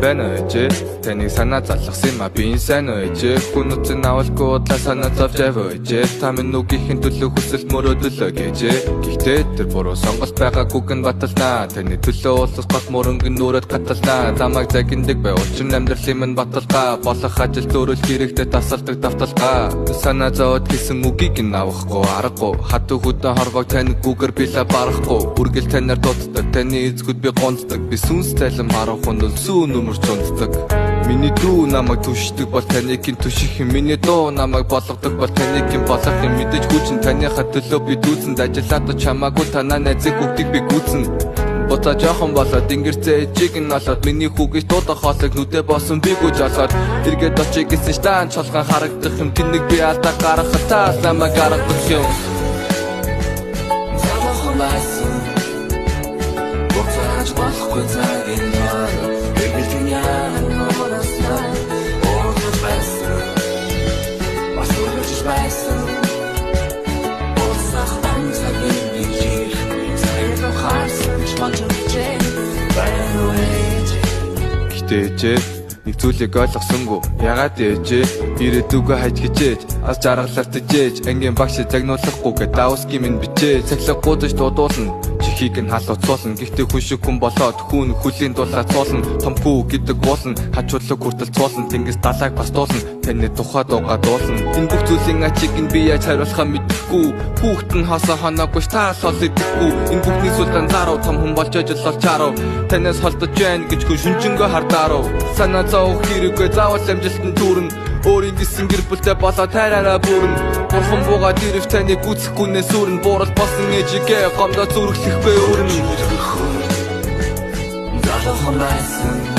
байна ээжээ таныг санаа залгасан ма би сайн ээжээ хүн утсан авалгүй удлаа санаа зовж ээжээ та минь үгийнхэн төлөө хүсэл мөрөөдөлөө гэжээ гэхдээ тэр буруу сонголт байгаагүйг нь баталнаа таны төлөө уулзах гол мөрөнгө нүрээд гаталнаа замаг загиндаг бай учир амьдралын минь баталгаа болох ажил төрөл хэрэгтэй тасалдаг давталгаа санаа зовоод хийсэн үгийг нь авахгүй аргагүй хатуу хөдөө хорвог тань гүүгэр билээ барахгүй үргэл танаар дууддаг таны эзгүүд би гонцдог би сүнс цайлам харах хүнд сүүн өмөрч унтдаг миний дүү намайг түшдэг бол таныг түших юм миний дуу намайг болгодог бол таныг болох юм мэдээж хүчин таныхаа төлөө би дүүцэнд ажиллаад чамаагүй танаа найзыг бүгдийг би гүйцэн Бота жоохон болоод ингэрцээ ээжийг нь олоод миний хүүгийч дуудах хоолыг нүдэ боосон би гүйж олоод эргээд очиг гэсэн штан чолгон харагдах юм тэнэг би алдаа гаргах таас намайг гаргах юм Заахын байсан Боцааж болохгүй цагийн маа Эвэлтэн яан оросна Орос байсан Бас үргэлж байсан Боцаах амцагийн бижих Цагийн харсан Гэтэ ээжээ нэг зүйлийг ойлгосонгүй ягаад ээжээ ирээдүгөө хайж хичээж аз жаргалаар тэжээж ангийн багш загнуулахгүй гэд даусгийн минь бичээ цаглаг гудаж дуудуулна чихийг нь халууцуулна гэхдээ хүн шиг хүн болоод хүн хүлийн дулгаа цуулна том хүү гэдэг уулна хажуудлаг хүртэл цуулна тэнгис далайг бас дуулна таны тухай дуугаа дуулна энэ бүх зүйлийн ачиг нь би яаж хариулахаа мэдэхгүй хүүхэд нь хасаа ханаагүй таал хол идэхгүй энэ бүхний сулдан заруу том хүн болж ажиллах чаруу танаас холдож байна гэж хүн шүнжэнгөө хардааруу санаа зовох хэрэггүй заавал амжилтанд түрнэ өөрийн гисэн гэр бүлтэй болоо тайраараа бүрэн бурхан буугаад ирэх таныг гүцэхгүйнээс сүрэн буурал болсон ээжигээ гомдоо зүрхлэхгүй өрн Заахын байсан